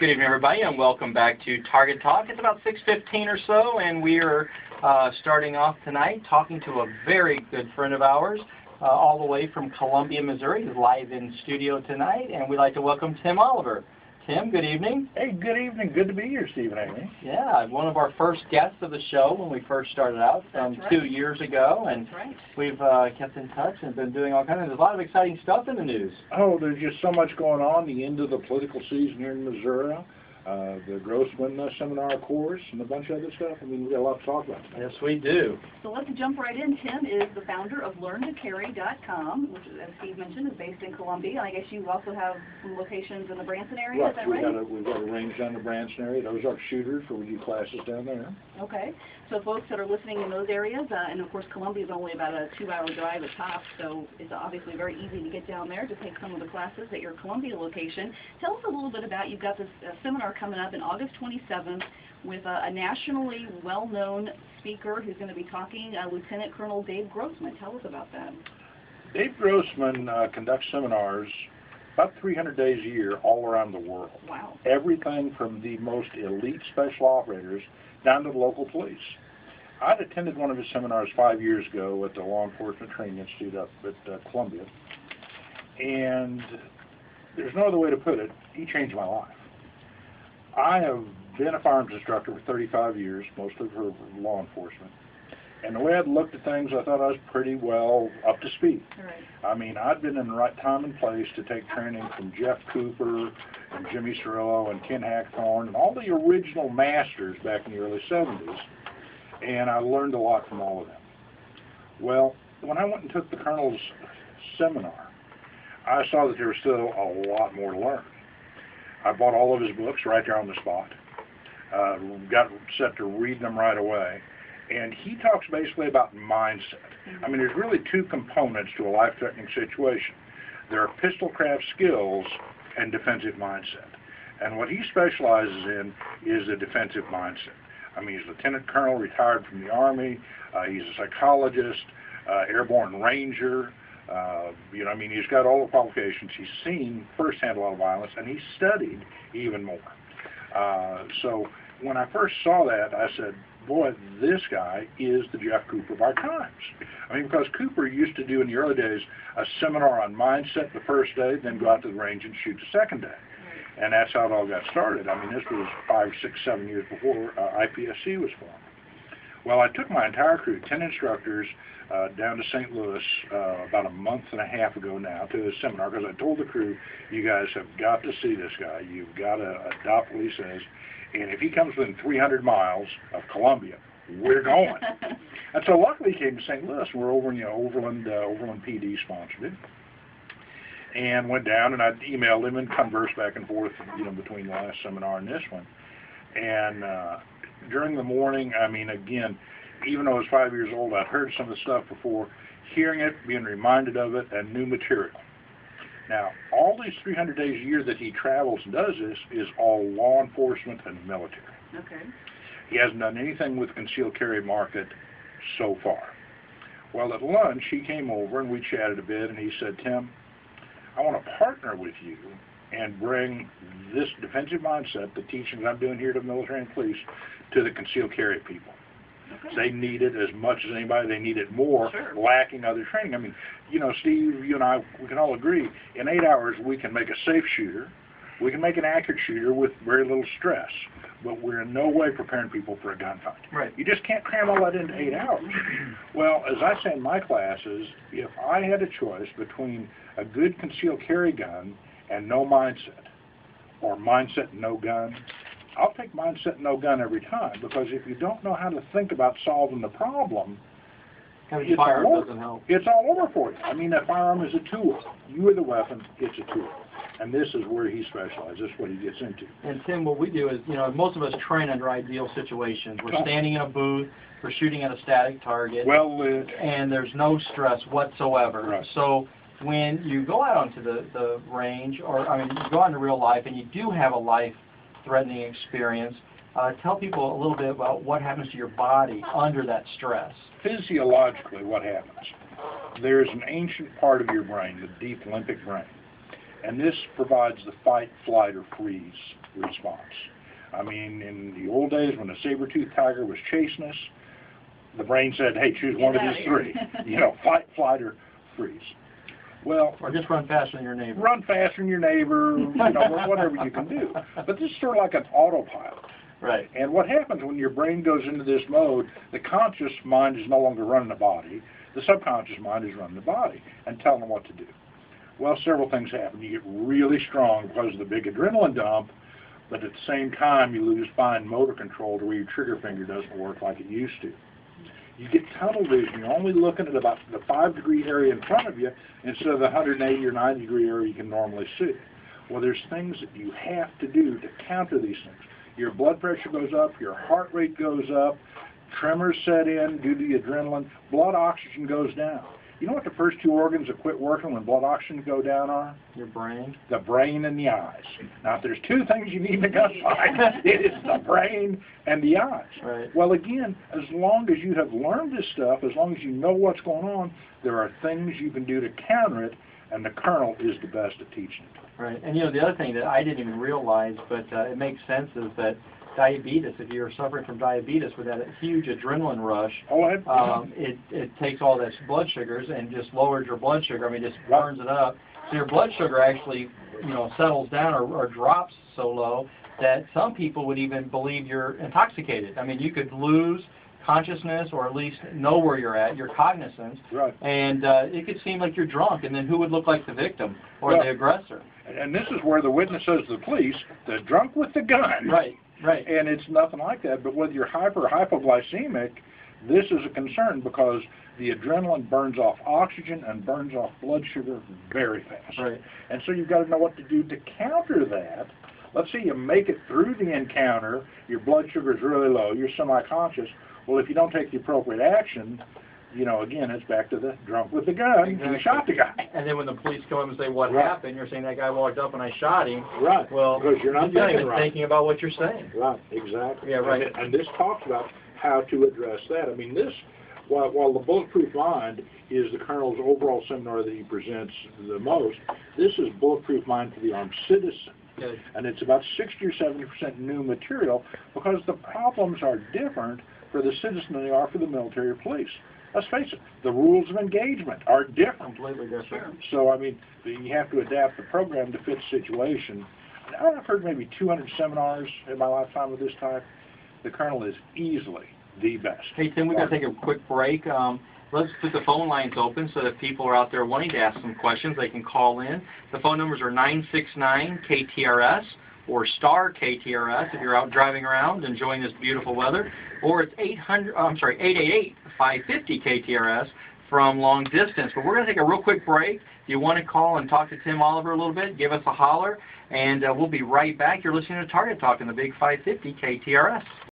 Good evening, everybody, and welcome back to Target Talk. It's about 6:15 or so, and we are starting off tonight talking to a very good friend of ours, all the way from Columbia, Missouri. He's live in studio tonight, and we'd like to welcome Tim Oliver. Tim, good evening. Hey, good evening. Good to be here, Stephen Amy. Yeah, one of our first guests of the show when we first started out 2 years ago, and we've kept in touch and been doing all kinds of, there's a lot of exciting stuff in the news. Oh, there's just so much going on, the end of the political season here in Missouri, the Grossman seminar course, and a bunch of other stuff. I mean, we've got a lot to talk about tonight. Yes, we do. So let's jump right in. Tim is the founder of LearnToCarry.com, which, as Steve mentioned, is based in Columbia. I guess you also have some locations in the Branson area, right. Is that right? We've got a range down the Branson area. Those are shooters for we do classes down there. Okay. So folks that are listening in those areas, and of course Columbia is only about a 2-hour drive at top, so it's obviously very easy to get down there to take some of the classes at your Columbia location. Tell us a little bit about, you've got this seminar coming up in August 27th with a nationally well-known speaker who's going to be talking, Lt Col Dave Grossman. Tell us about that. Dave Grossman conducts seminars about 300 days a year all around the world. Wow. Everything from the most elite special operators down to the local police. I'd attended one of his seminars 5 years ago at the Law Enforcement Training Institute up at Columbia, and there's no other way to put it, he changed my life. I have been a firearms instructor for 35 years, mostly for law enforcement, and the way I'd looked at things, I thought I was pretty well up to speed. Right. I mean, I'd been in the right time and place to take training from Jeff Cooper and Jimmy Cirillo and Ken Hackthorne and all the original masters back in the early 70s, and I learned a lot from all of them. Well, when I went and took the Colonel's seminar, I saw that there was still a lot more to learn. I bought all of his books right there on the spot, got set to reading them right away, and he talks basically about mindset. I mean, there's really two components to a life-threatening situation. There are pistol-craft skills and defensive mindset. And what he specializes in is a defensive mindset. I mean, he's a lieutenant colonel, retired from the Army. He's a psychologist, airborne ranger. I mean, he's got all the qualifications. He's seen firsthand a lot of violence, and he's studied even more. So when I first saw that, I said, boy, this guy is the Jeff Cooper of our times. I mean, because Cooper used to do in the early days a seminar on mindset the first day, then go out to the range and shoot the second day. And that's how it all got started. I mean, this was 5, 6, 7 years before IPSC was formed. Well, I took my entire crew, 10 instructors, down to St. Louis about a month and a half ago now to his seminar, because I told the crew, you guys have got to see this guy. You've got to adopt what he says. And if he comes within 300 miles of Columbia, we're going. And so luckily he came to St. Louis. We're over in Overland PD sponsored it. And went down, and I emailed him and conversed back and forth, between the last seminar and this one. And during the morning, I mean, again, even though I was 5 years old, I'd heard some of the stuff before. Hearing it, being reminded of it, and new material. Now, all these 300 days a year that he travels and does this is all law enforcement and military. Okay. He hasn't done anything with the concealed carry market so far. Well, at lunch, he came over and we chatted a bit, and he said, Tim, I want to partner with you and bring this defensive mindset, the teachings I'm doing here to military and police, to the concealed carry people. Okay. They need it as much as anybody. They need it more, lacking other training. I mean, Steve, you and I, we can all agree, in 8 hours we can make a safe shooter. We can make an accurate shooter with very little stress, but we're in no way preparing people for a gunfight. Right. You just can't cram all that into 8 hours. Well, as I say in my classes, if I had a choice between a good concealed carry gun and no mindset, or mindset and no gun, I'll take mindset and no gun every time, because if you don't know how to think about solving the problem, it's all doesn't help. It's all over for you. I mean, that firearm is a tool. You are the weapon, it's a tool. And this is where he specializes. This is what he gets into. And Tim, what we do is, most of us train under ideal situations. We're standing in a booth, we're shooting at a static target, well lit, and there's no stress whatsoever. Right. So when you go out onto the range, you go out into real life, and you do have a life-threatening experience, tell people a little bit about what happens to your body under that stress. Physiologically, what happens? There's an ancient part of your brain, the deep limbic brain, And this provides the fight, flight, or freeze response. I mean, in the old days when a saber-toothed tiger was chasing us, the brain said, hey, choose one of these three. You know, fight, flight, or freeze. Well, or just run faster than your neighbor. Run faster than your neighbor, you know, whatever you can do. But this is sort of like an autopilot. Right. And what happens when your brain goes into this mode, the conscious mind is no longer running the body. The subconscious mind is running the body and telling them what to do. Well, several things happen. You get really strong because of the big adrenaline dump, but at the same time you lose fine motor control to where your trigger finger doesn't work like it used to. You get tunnel vision. You're only looking at about the 5-degree area in front of you instead of the 180 or 90-degree area you can normally see. Well, there's things that you have to do to counter these things. Your blood pressure goes up, your heart rate goes up, tremors set in due to the adrenaline, blood oxygen goes down. You know what the first two organs that quit working when blood oxygen go down are? Your brain. The brain and the eyes. Now, if there's two things you need in a gunfight, it is the brain and the eyes. Right. Well, again, as long as you have learned this stuff, as long as you know what's going on, there are things you can do to counter it, and the colonel is the best at teaching it. Right. And, you know, the other thing that I didn't even realize, but it makes sense, is that diabetes, if you're suffering from diabetes with that huge adrenaline rush, it takes all those blood sugars and just lowers your blood sugar. I mean, just burns it up. So your blood sugar actually, you know, settles down or drops so low that some people would even believe you're intoxicated. I mean, you could lose consciousness or at least know where you're at, your cognizance, and it could seem like you're drunk, and then who would look like the victim or the aggressor? And this is where the witness says to the police, the drunk with the gun. Right. Right. And it's nothing like that, but whether you're hyper or hypoglycemic, this is a concern because the adrenaline burns off oxygen and burns off blood sugar very fast. Right. And so you've got to know what to do to counter that. Let's say you make it through the encounter, your blood sugar is really low, you're semi-conscious. Well, if you don't take the appropriate action, you know, again, it's back to the drunk with the gun. Exactly. You shot the guy. And then when the police come up and say, what happened, you're saying that guy walked up and I shot him. Right. Well, because you're not even thinking about what you're saying. Right, exactly. Yeah, right. And this talks about how to address that. I mean, this, while the Bulletproof Mind is the Colonel's overall seminar that he presents the most, this is Bulletproof Mind for the Armed Citizen. Good. And it's about 60 or 70% new material because the problems are different for the citizen than they are for the military or police. Let's face it, the rules of engagement are different. Completely different. So, I mean, you have to adapt the program to fit the situation. I've heard maybe 200 seminars in my lifetime of this type. The Colonel is easily the best. Hey, Tim, we've got to take a quick break. Let's put the phone lines open so that people are out there wanting to ask some questions. They can call in. The phone numbers are 969-KTRS. or star KTRS if you're out driving around enjoying this beautiful weather, or it's 888-550-KTRS from long distance. But we're going to take a real quick break. If you want to call and talk to Tim Oliver a little bit, give us a holler, and we'll be right back. You're listening to Target Talk on the Big 550 KTRS.